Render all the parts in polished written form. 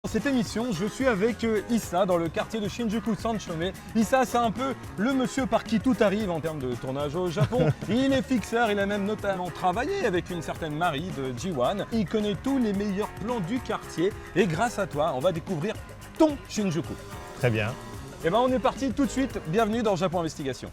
Dans cette émission, je suis avec Issa dans le quartier de Shinjuku Sanchome. Issa, c'est un peu le monsieur par qui tout arrive en termes de tournage au Japon. Il est fixeur, il a même notamment travaillé avec une certaine Marie de G1. Il connaît tous les meilleurs plans du quartier et grâce à toi, on va découvrir ton Shinjuku. Très bien. Et ben on est parti tout de suite. Bienvenue dans Japon Investigation.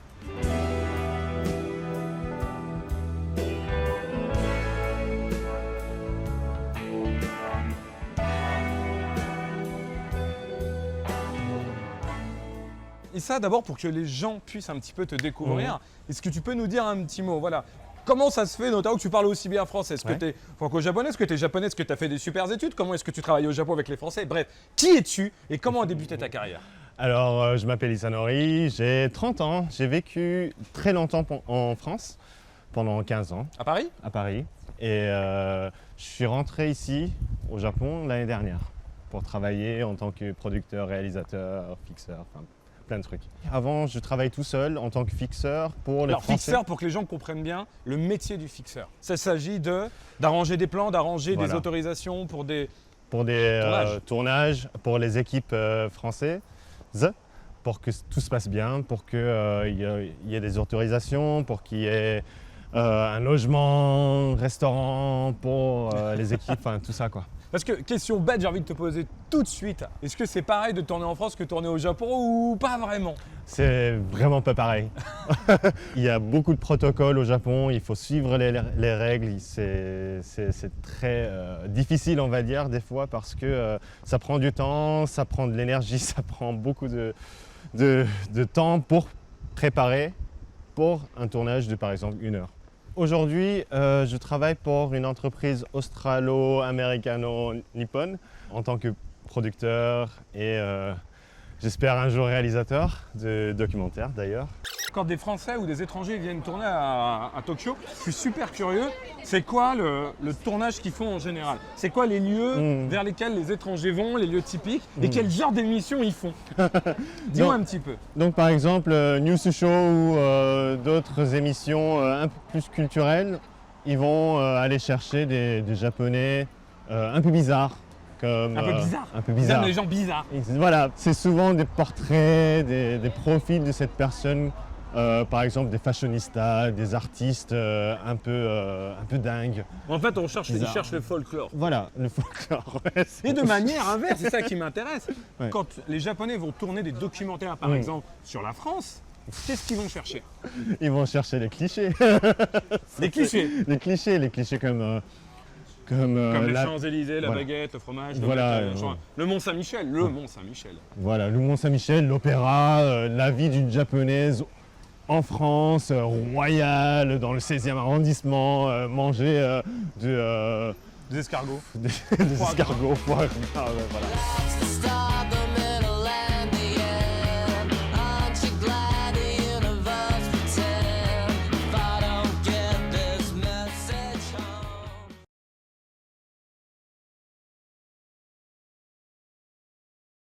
Et ça, d'abord, pour que les gens puissent un petit peu te découvrir, est-ce que tu peux nous dire un petit mot? Voilà. Comment ça se fait, notamment que tu parles aussi bien français? Est-ce que tu es franco-japonais? Est-ce que tu es japonais? Est-ce que tu as fait des super études? Comment est-ce que tu travailles au Japon avec les Français? Bref, qui es-tu et comment a débuté ta carrière? Alors, je m'appelle Isanori, j'ai 30 ans, j'ai vécu très longtemps en France, pendant 15 ans, À Paris? à Paris. Et je suis rentré ici, au Japon, l'année dernière, pour travailler en tant que producteur, réalisateur, fixeur, enfin plein de trucs. Avant, je travaillais tout seul en tant que fixeur pour les Alors, Français. fixeur, pour que les gens comprennent bien le métier du fixeur. Ça s'agit d'arranger des plans, d'arranger des Voilà. autorisations pour des... Pour des Tournage. tournages, pour les équipes françaises, pour que tout se passe bien, pour qu'il y ait des autorisations, pour qu'il y ait un logement, restaurant pour les équipes, enfin tout ça quoi. Parce que, question bête, j'ai envie de te poser tout de suite. Est-ce que c'est pareil de tourner en France que de tourner au Japon ou pas vraiment? C'est vraiment pas pareil. Il y a beaucoup de protocoles au Japon, il faut suivre les règles, c'est très difficile on va dire des fois parce que ça prend du temps, ça prend de l'énergie, ça prend beaucoup de temps pour préparer pour un tournage de par exemple 1 heure. Aujourd'hui, je travaille pour une entreprise australo-américano-nippone en tant que producteur et j'espère un jour réalisateur de documentaires d'ailleurs. Quand des Français ou des étrangers viennent tourner à Tokyo, je suis super curieux. C'est quoi le tournage qu'ils font en général? C'est quoi les lieux vers lesquels les étrangers vont, les lieux typiques, et quel genre d'émissions ils font? Dis-moi un petit peu. Donc par exemple, News Show ou d'autres émissions un peu plus culturelles, ils vont aller chercher des Japonais un peu bizarres. Comme, Un peu bizarre. Un peu Ils bizarre. aiment les gens bizarres. Voilà, c'est souvent des portraits, des profils de cette personne, par exemple des fashionistas, des artistes un peu dingues. En fait, ils Bizarre. cherchent le folklore. Voilà, le folklore. Ouais, Et de manière inverse, c'est ça qui m'intéresse. Ouais. Quand les Japonais vont tourner des documentaires, par exemple, sur la France, qu'est-ce qu'ils vont chercher? Ils vont chercher les clichés. Des clichés. Les clichés comme Comme les la- Champs-Élysées, la voilà. baguette, le fromage, Voilà, le Mont-Saint-Michel. Le Mont-Saint-Michel. Voilà, le Mont-Saint-Michel, l'opéra, la vie d'une japonaise en France, royale, dans le 16e arrondissement, manger Des escargots. des escargots, foie gras, voilà.